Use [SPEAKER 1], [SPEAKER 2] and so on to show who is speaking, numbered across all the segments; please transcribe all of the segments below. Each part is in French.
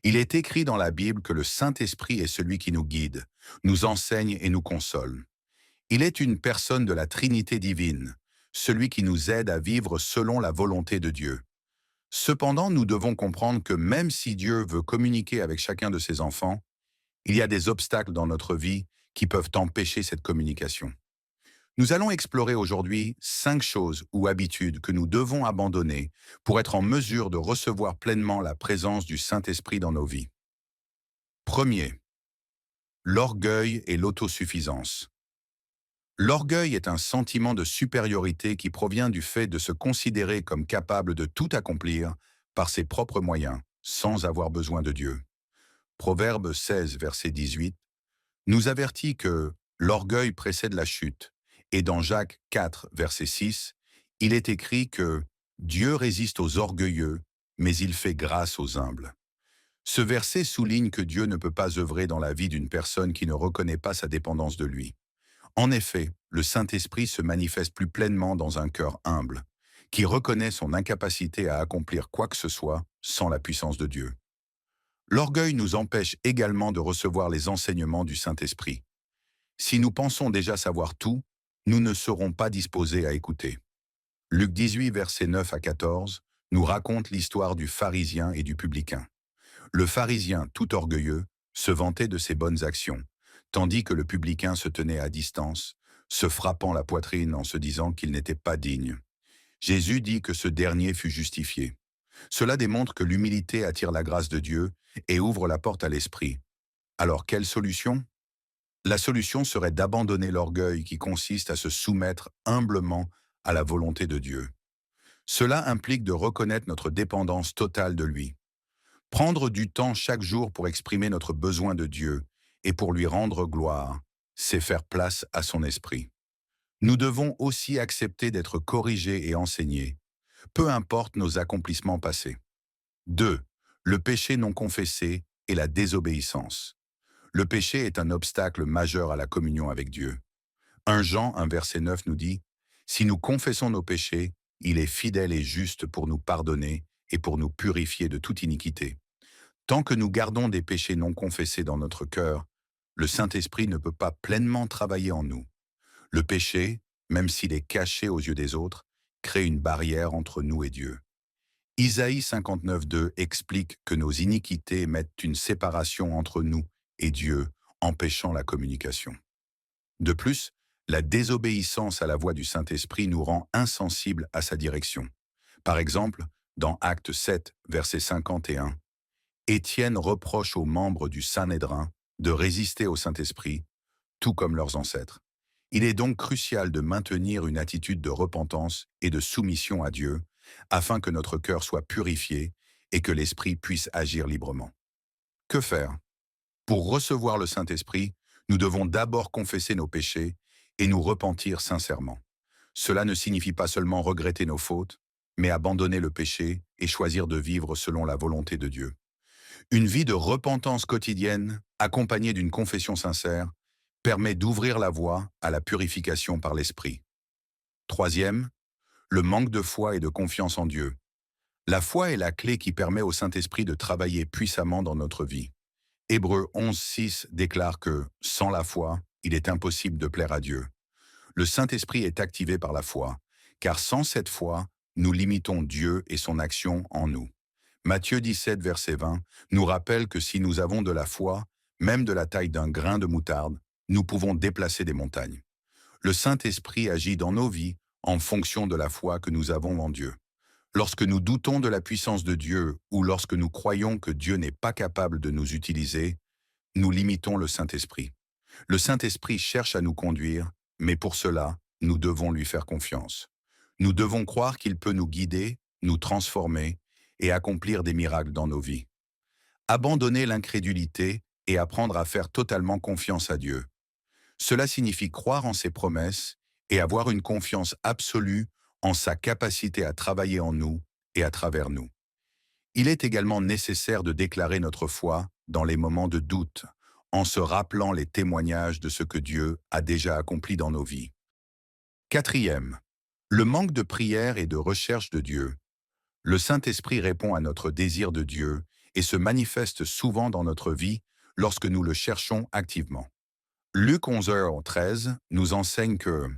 [SPEAKER 1] Il est écrit dans la Bible que le Saint-Esprit est celui qui nous guide, nous enseigne et nous console. Il est une personne de la Trinité divine, celui qui nous aide à vivre selon la volonté de Dieu. Cependant, nous devons comprendre que même si Dieu veut communiquer avec chacun de ses enfants, il y a des obstacles dans notre vie qui peuvent empêcher cette communication. Nous allons explorer aujourd'hui 5 choses ou habitudes que nous devons abandonner pour être en mesure de recevoir pleinement la présence du Saint-Esprit dans nos vies. Premier, l'orgueil et l'autosuffisance. L'orgueil est un sentiment de supériorité qui provient du fait de se considérer comme capable de tout accomplir par ses propres moyens, sans avoir besoin de Dieu. Proverbe 16, verset 18, nous avertit que l'orgueil précède la chute, et dans Jacques 4, verset 6, il est écrit que Dieu résiste aux orgueilleux, mais il fait grâce aux humbles. Ce verset souligne que Dieu ne peut pas œuvrer dans la vie d'une personne qui ne reconnaît pas sa dépendance de lui. En effet, le Saint-Esprit se manifeste plus pleinement dans un cœur humble, qui reconnaît son incapacité à accomplir quoi que ce soit sans la puissance de Dieu. L'orgueil nous empêche également de recevoir les enseignements du Saint-Esprit. Si nous pensons déjà savoir tout, nous ne serons pas disposés à écouter. Luc 18, versets 9 à 14, nous raconte l'histoire du pharisien et du publicain. Le pharisien, tout orgueilleux, se vantait de ses bonnes actions, tandis que le publicain se tenait à distance, se frappant la poitrine en se disant qu'il n'était pas digne. Jésus dit que ce dernier fut justifié. Cela démontre que l'humilité attire la grâce de Dieu et ouvre la porte à l'esprit. Alors quelle solution? La solution serait d'abandonner l'orgueil qui consiste à se soumettre humblement à la volonté de Dieu. Cela implique de reconnaître notre dépendance totale de lui. Prendre du temps chaque jour pour exprimer notre besoin de Dieu et pour lui rendre gloire, c'est faire place à son esprit. Nous devons aussi accepter d'être corrigés et enseignés, peu importe nos accomplissements passés. 2. Le péché non confessé et la désobéissance. Le péché est un obstacle majeur à la communion avec Dieu. 1 Jean 1 verset 9 nous dit « Si nous confessons nos péchés, il est fidèle et juste pour nous pardonner et pour nous purifier de toute iniquité. » Tant que nous gardons des péchés non confessés dans notre cœur, le Saint-Esprit ne peut pas pleinement travailler en nous. Le péché, même s'il est caché aux yeux des autres, crée une barrière entre nous et Dieu. Isaïe 59, 2 explique que nos iniquités mettent une séparation entre nous et Dieu, empêchant la communication. De plus, la désobéissance à la voix du Saint-Esprit nous rend insensibles à sa direction. Par exemple, dans Actes 7, verset 51, Étienne reproche aux membres du Sanhédrin de résister au Saint-Esprit, tout comme leurs ancêtres. Il est donc crucial de maintenir une attitude de repentance et de soumission à Dieu, afin que notre cœur soit purifié et que l'Esprit puisse agir librement. Que faire? Pour recevoir le Saint-Esprit, nous devons d'abord confesser nos péchés et nous repentir sincèrement. Cela ne signifie pas seulement regretter nos fautes, mais abandonner le péché et choisir de vivre selon la volonté de Dieu. Une vie de repentance quotidienne, accompagnée d'une confession sincère, permet d'ouvrir la voie à la purification par l'Esprit. Troisième, le manque de foi et de confiance en Dieu. La foi est la clé qui permet au Saint-Esprit de travailler puissamment dans notre vie. Hébreux 11, 6 déclare que, sans la foi, il est impossible de plaire à Dieu. Le Saint-Esprit est activé par la foi, car sans cette foi, nous limitons Dieu et son action en nous. Matthieu 17, verset 20, nous rappelle que si nous avons de la foi, même de la taille d'un grain de moutarde, nous pouvons déplacer des montagnes. Le Saint-Esprit agit dans nos vies en fonction de la foi que nous avons en Dieu. Lorsque nous doutons de la puissance de Dieu ou lorsque nous croyons que Dieu n'est pas capable de nous utiliser, nous limitons le Saint-Esprit. Le Saint-Esprit cherche à nous conduire, mais pour cela, nous devons lui faire confiance. Nous devons croire qu'il peut nous guider, nous transformer et accomplir des miracles dans nos vies. Abandonner l'incrédulité et apprendre à faire totalement confiance à Dieu. Cela signifie croire en ses promesses et avoir une confiance absolue en sa capacité à travailler en nous et à travers nous. Il est également nécessaire de déclarer notre foi dans les moments de doute, en se rappelant les témoignages de ce que Dieu a déjà accompli dans nos vies. Quatrième, le manque de prière et de recherche de Dieu. Le Saint-Esprit répond à notre désir de Dieu et se manifeste souvent dans notre vie lorsque nous le cherchons activement. Luc 11h13 nous enseigne que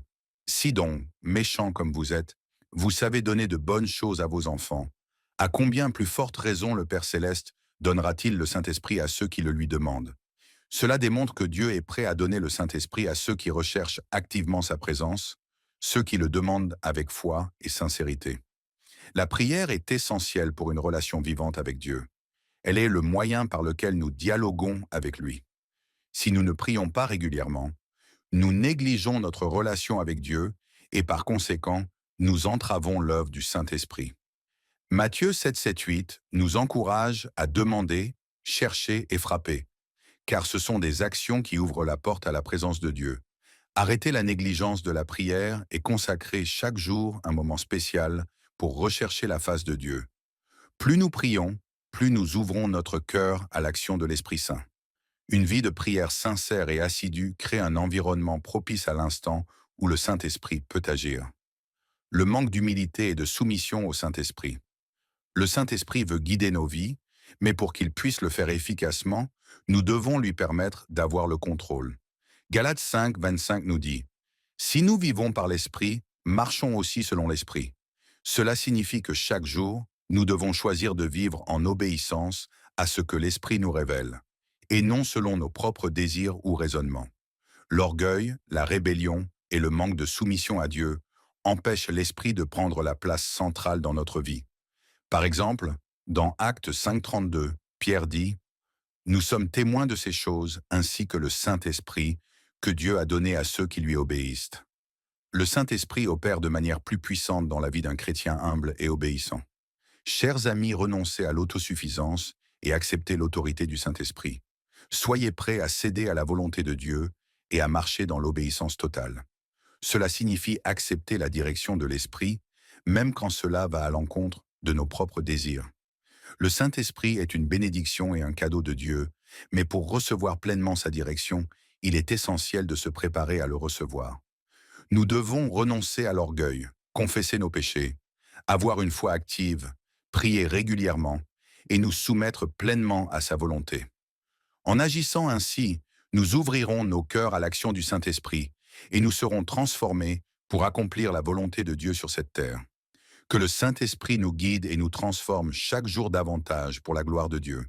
[SPEAKER 1] si donc, méchants comme vous êtes, vous savez donner de bonnes choses à vos enfants, à combien plus forte raison le Père Céleste donnera-t-il le Saint-Esprit à ceux qui le lui demandent? Cela démontre que Dieu est prêt à donner le Saint-Esprit à ceux qui recherchent activement sa présence, ceux qui le demandent avec foi et sincérité. La prière est essentielle pour une relation vivante avec Dieu. Elle est le moyen par lequel nous dialoguons avec lui. Si nous ne prions pas régulièrement, nous négligeons notre relation avec Dieu et par conséquent, nous entravons l'œuvre du Saint-Esprit. Matthieu 7, 7, 8 nous encourage à demander, chercher et frapper, car ce sont des actions qui ouvrent la porte à la présence de Dieu. Arrêtez la négligence de la prière et consacrez chaque jour un moment spécial pour rechercher la face de Dieu. Plus nous prions, plus nous ouvrons notre cœur à l'action de l'Esprit Saint. Une vie de prière sincère et assidue crée un environnement propice à l'instant où le Saint-Esprit peut agir. Le manque d'humilité et de soumission au Saint-Esprit. Le Saint-Esprit veut guider nos vies, mais pour qu'il puisse le faire efficacement, nous devons lui permettre d'avoir le contrôle. Galates 5, 25 nous dit « Si nous vivons par l'Esprit, marchons aussi selon l'Esprit. » Cela signifie que chaque jour, nous devons choisir de vivre en obéissance à ce que l'Esprit nous révèle, et non selon nos propres désirs ou raisonnements. L'orgueil, la rébellion et le manque de soumission à Dieu empêchent l'Esprit de prendre la place centrale dans notre vie. Par exemple, dans Actes 5.32, Pierre dit « Nous sommes témoins de ces choses ainsi que le Saint-Esprit que Dieu a donné à ceux qui lui obéissent. » Le Saint-Esprit opère de manière plus puissante dans la vie d'un chrétien humble et obéissant. Chers amis, renoncez à l'autosuffisance et acceptez l'autorité du Saint-Esprit. Soyez prêts à céder à la volonté de Dieu et à marcher dans l'obéissance totale. Cela signifie accepter la direction de l'Esprit, même quand cela va à l'encontre de nos propres désirs. Le Saint-Esprit est une bénédiction et un cadeau de Dieu, mais pour recevoir pleinement sa direction, il est essentiel de se préparer à le recevoir. Nous devons renoncer à l'orgueil, confesser nos péchés, avoir une foi active, prier régulièrement et nous soumettre pleinement à sa volonté. En agissant ainsi, nous ouvrirons nos cœurs à l'action du Saint-Esprit et nous serons transformés pour accomplir la volonté de Dieu sur cette terre. Que le Saint-Esprit nous guide et nous transforme chaque jour davantage pour la gloire de Dieu.